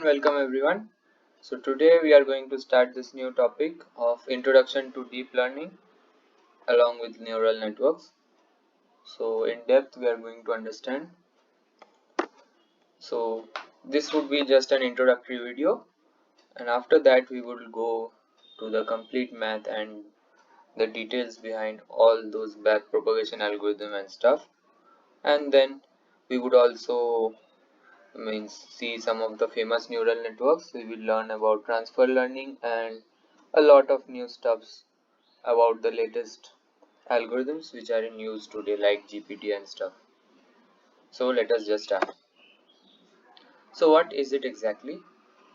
welcome everyone. So today we are going to start this new topic of introduction to deep learning along with neural networks. So in depth we are going to understand. So this would be just an introductory video, and after that we will go to the complete math and the details behind all those back propagation algorithm and stuff. And then we would also see some of the famous neural networks. We will learn about transfer learning and a lot of new stuffs about the latest algorithms which are in use today, like GPT and stuff. So let us just start. So what is it exactly?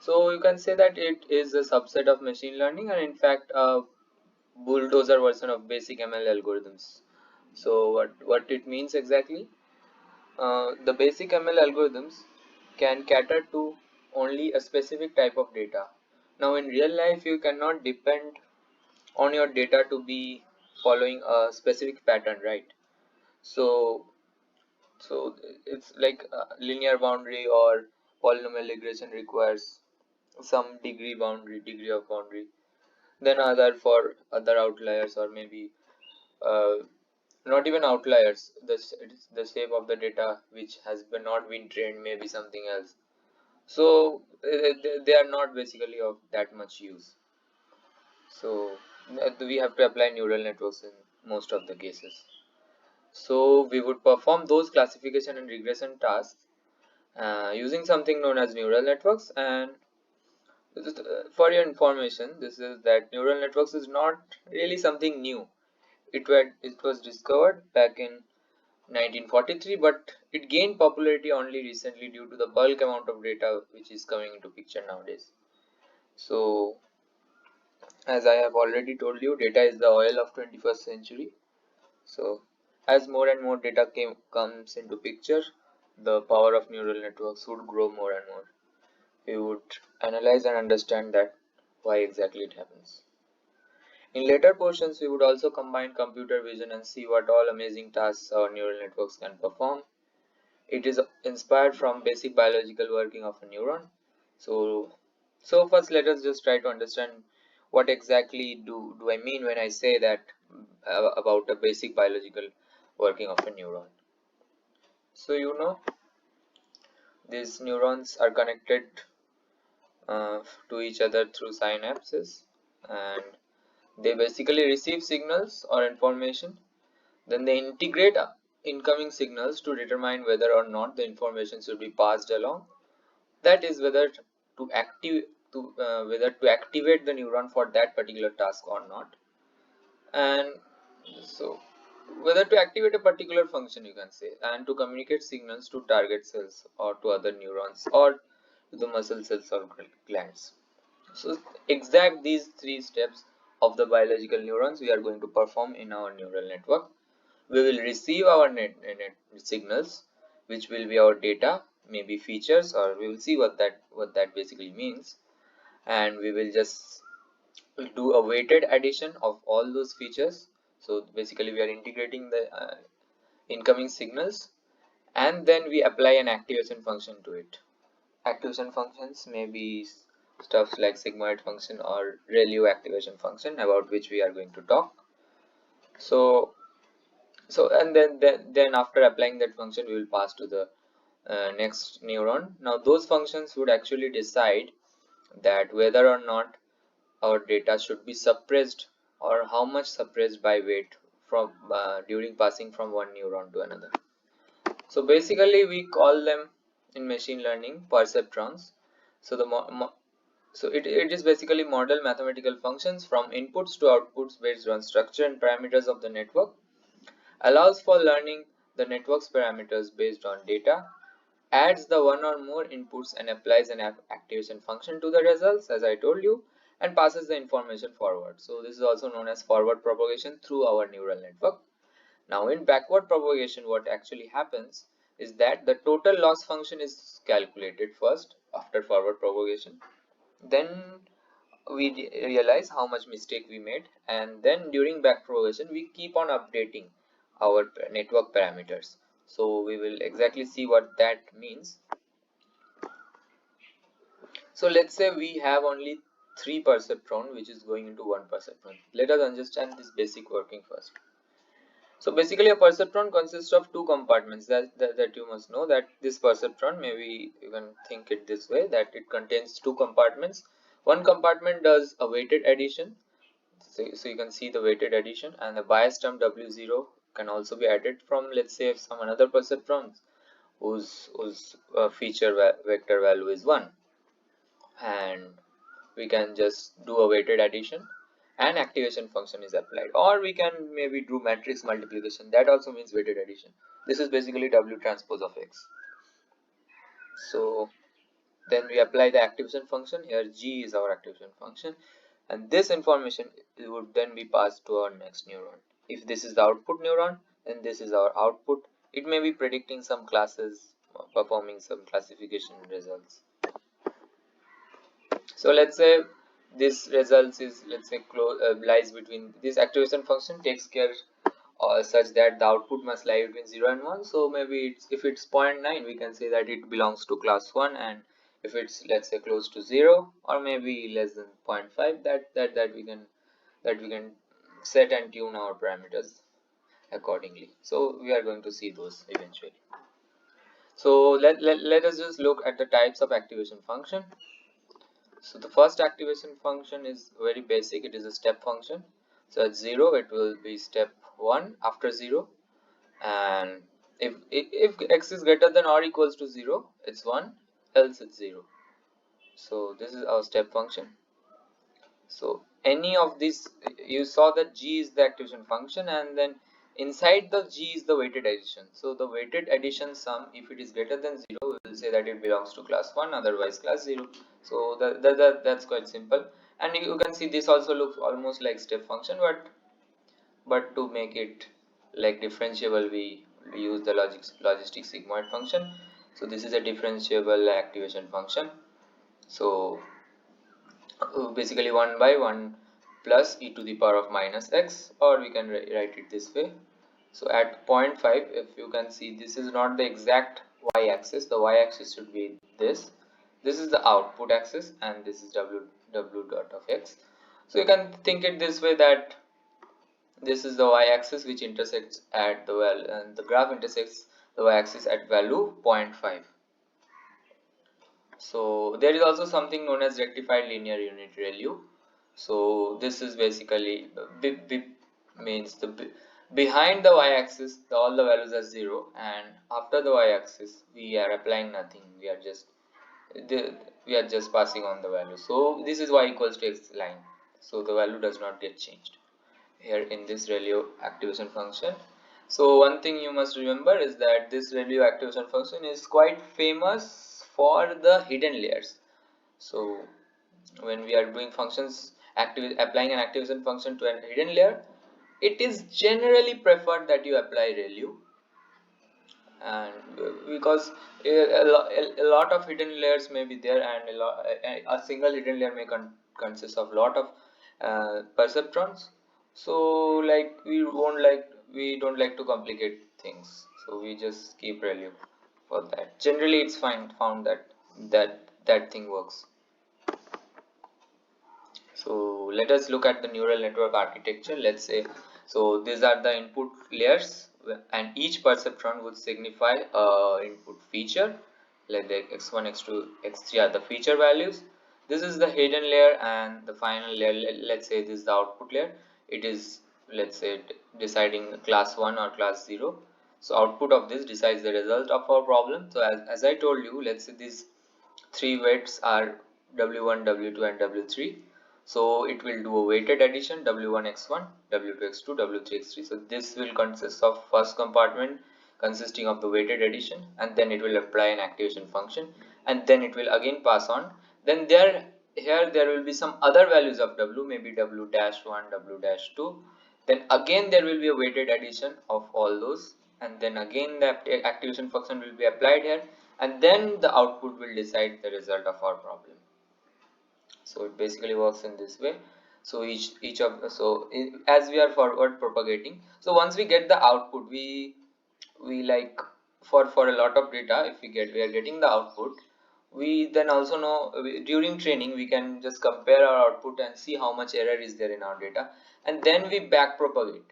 So you can say that it is a subset of machine learning, and in fact a bulldozer version of basic ML algorithms. So what it means exactly? The basic ML algorithms can cater to only a specific type of data. Now in real life you cannot depend on your data to be following a specific pattern, right? So so it's like linear boundary or polynomial regression requires some degree of boundary, then other for other outliers, or maybe uh, not even outliers, the shape of the data which has been not been trained may be something else. So they are not basically of that much use. So we have to apply neural networks in most of the cases. So we would perform those classification and regression tasks using something known as neural networks. And for your information, this is that neural networks is not really something new. It was discovered back in 1943, but it gained popularity only recently due to the bulk amount of data which is coming into picture nowadays. So as I have already told you, data is the oil of 21st century. So as more and more data comes into picture, the power of neural networks would grow more and more. We would analyze and understand that why exactly it happens. In later portions, we would also combine computer vision and see what all amazing tasks our neural networks can perform. It is inspired from basic biological working of a neuron. So first let us just try to understand what exactly do I mean when I say that about a basic biological working of a neuron. So these neurons are connected to each other through synapses, and they basically receive signals or information. Then they integrate incoming signals to determine whether or not the information should be passed along. That is whether to activate the neuron for that particular task or not. And so whether to activate a particular function, you can say, and to communicate signals to target cells or to other neurons or to the muscle cells or glands. So exact these three steps of the biological neurons we are going to perform in our neural network. We will receive our net signals, which will be our data, maybe features, or we will see what that basically means, and we will just do a weighted addition of all those features. So basically we are integrating the incoming signals, and then we apply an activation function to it. Activation functions may be stuff like sigmoid function or ReLU activation function, about which we are going to talk. So and then after applying that function, we will pass to the next neuron. Now those functions would actually decide that whether or not our data should be suppressed or how much suppressed by weight from during passing from one neuron to another. So basically we call them in machine learning perceptrons. So it is basically model mathematical functions from inputs to outputs based on structure and parameters of the network, allows for learning the network's parameters based on data, adds the one or more inputs and applies an activation function to the results, as I told you, and passes the information forward. So this is also known as forward propagation through our neural network. Now in backward propagation, what actually happens is that the total loss function is calculated first after forward propagation. Then we realize how much mistake we made, and then during back propagation we keep on updating our network parameters. So we will exactly see what that means. So let's say we have only 3 perceptron which is going into 1 perceptron. Let us understand this basic working first. So basically a perceptron consists of 2 compartments that you must know, that this perceptron, maybe you can think it this way, that it contains 2 compartments. One compartment does a weighted addition, so you can see the weighted addition, and the bias term W0 can also be added from, let's say, some another perceptrons whose feature vector value is 1, and we can just do a weighted addition and activation function is applied, or we can maybe do matrix multiplication, that also means weighted addition. This is basically W transpose of X. So then we apply the activation function. Here G is our activation function, and this information would then be passed to our next neuron. If this is the output neuron, then this is our output. It may be predicting some classes, performing some classification results. So let's say this results is, let's say, lies between, this activation function takes care such that the output must lie between 0 and 1. So maybe if it's 0.9, we can say that it belongs to class 1, and if it's, let's say, close to 0 or maybe less than 0.5, that we can set and tune our parameters accordingly. So we are going to see those eventually. So let us just look at the types of activation function. So the first activation function is very basic. It is a step function. So at 0 it will be step 1 after 0, and if x is greater than or equals to 0, it's 1, else it's 0. So this is our step function. So any of these, you saw that G is the activation function, and then inside the G is the weighted addition. So the weighted addition sum, if it is greater than 0, we will say that it belongs to class 1, otherwise class 0. So that's quite simple. And you can see this also looks almost like step function, but to make it like differentiable, we use the logistic sigmoid function. So this is a differentiable activation function. So basically 1 by 1 plus e to the power of minus x, or we can write it this way. So at 0.5, if you can see, this is not the exact y-axis. The y-axis should be this. This is the output axis, and this is w dot of x. So you can think it this way, that this is the y-axis which intersects at the value, and the graph intersects the y-axis at value 0.5. So there is also something known as rectified linear unit ReLU. So this is basically means behind the y-axis all the values are 0, and after the y-axis we are applying nothing. We are just passing on the value. So this is y equals to x line. So the value does not get changed here in this ReLU activation function. So one thing you must remember is that this ReLU activation function is quite famous for the hidden layers. So when we are doing functions, applying an activation function to a hidden layer, it is generally preferred that you apply ReLU, and because a lot of hidden layers may be there, and a single hidden layer may consist of lot of perceptrons. So like we don't like to complicate things, so we just keep ReLU for that. Generally it's found that thing works. So let us look at the neural network architecture. Let's say, so these are the input layers, and each perceptron would signify input feature, like the x1, x2, x3 are the feature values. This is the hidden layer, and the final layer, let's say this is the output layer. It is, let's say, deciding class 1 or class 0. So output of this decides the result of our problem. So as I told you, let's say these 3 weights are w1, w2 and w3. So it will do a weighted addition, w1x1, w2x2, w3x3. So this will consist of first compartment consisting of the weighted addition, and then it will apply an activation function, and then it will again pass on. Then there will be some other values of w, maybe w-1, w-2. Then again there will be a weighted addition of all those, and then again the activation function will be applied here, and then the output will decide the result of our problem. So it basically works in this way. So as we are forward propagating, so once we get the output, we like, for a lot of data, if we are getting the output, we then also know during training we can just compare our output and see how much error is there in our data, and then we back propagate.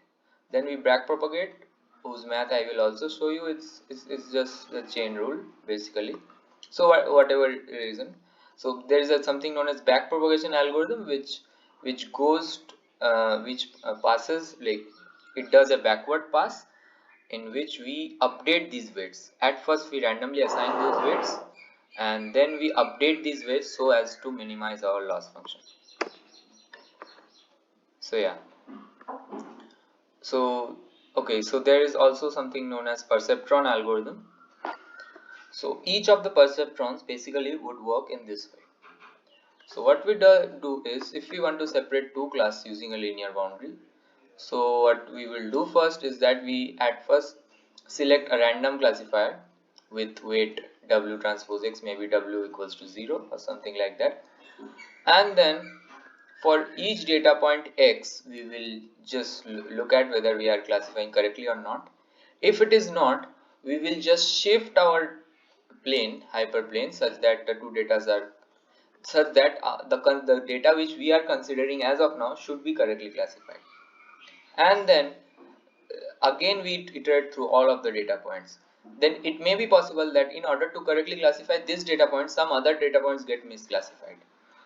Whose math I will also show you. It's just the chain rule basically. So whatever reason, so there is something known as back propagation algorithm, which goes which passes, like, it does a backward pass in which we update these weights. At first we randomly assign those weights, and then we update these weights so as to minimize our loss function. So yeah, so okay, so there is also something known as perceptron algorithm. So each of the perceptrons basically would work in this way. So what we do is, if we want to separate two classes using a linear boundary, so what we will do first is that we at first select a random classifier with weight W transpose X, maybe W equals to 0 or something like that, and then for each data point X we will just look at whether we are classifying correctly or not. If it is not, we will just shift our plane, hyperplane, such that the two data are such that the data which we are considering as of now should be correctly classified. And then again we iterate through all of the data points. Then it may be possible that in order to correctly classify this data point, some other data points get misclassified.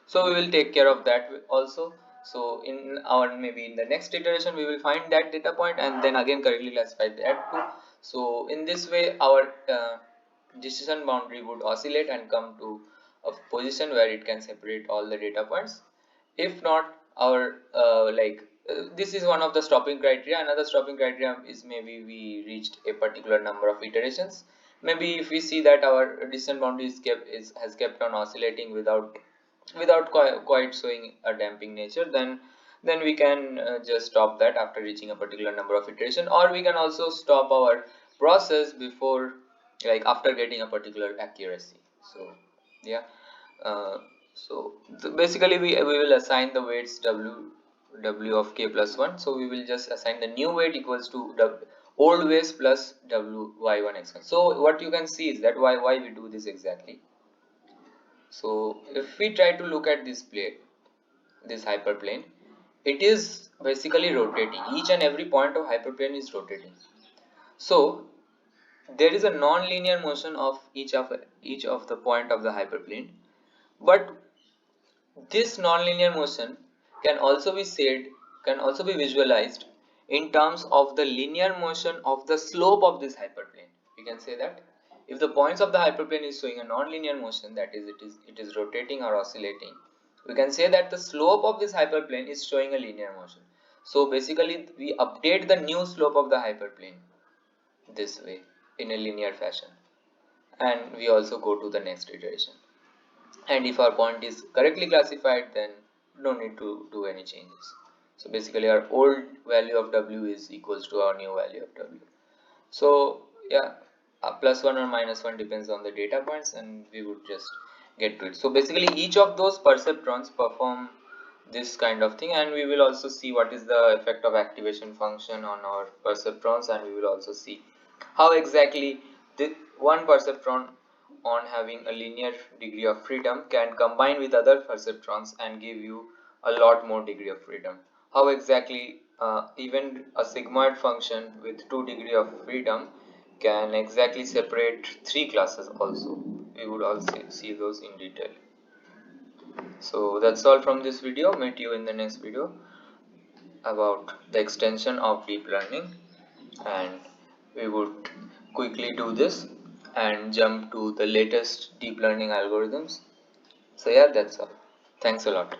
So we will take care of that also. So in our, maybe in the next iteration, we will find that data point and then again correctly classify that too. So in this way our decision boundary would oscillate and come to a position where it can separate all the data points. If not, our this is one of the stopping criteria. Another stopping criteria is maybe we reached a particular number of iterations. Maybe if we see that our decision boundary has kept on oscillating without quite showing a damping nature, then we can just stop that after reaching a particular number of iteration, or we can also stop our process before, like, after getting a particular accuracy. So yeah, uh, so basically we will assign the weights w of k plus 1. So we will just assign the new weight equals to old weights plus w y1 x1. So what you can see is that why we do this exactly. So if we try to look at this plate, this hyperplane, it is basically rotating. Each and every point of hyperplane is rotating. So there is a non-linear motion of each of the point of the hyperplane, but this nonlinear motion can also be said, can also be visualized in terms of the linear motion of the slope of this hyperplane. We can say that if the points of the hyperplane is showing a nonlinear motion, that is, it is rotating or oscillating, we can say that the slope of this hyperplane is showing a linear motion. So basically we update the new slope of the hyperplane this way in a linear fashion, and we also go to the next iteration. And if our point is correctly classified, then no need to do any changes. So basically our old value of w is equals to our new value of w. So yeah, plus 1 or minus 1 depends on the data points, and we would just get to it. So basically each of those perceptrons perform this kind of thing, and we will also see what is the effect of activation function on our perceptrons, and we will also see how exactly the one perceptron on having a linear degree of freedom can combine with other perceptrons and give you a lot more degree of freedom. How exactly even a sigmoid function with 2 degree of freedom can exactly separate 3 classes also. We would also see those in detail. So that's all from this video. Meet you in the next video about the extension of deep learning, and we would quickly do this and jump to the latest deep learning algorithms. So yeah, that's all. Thanks a lot.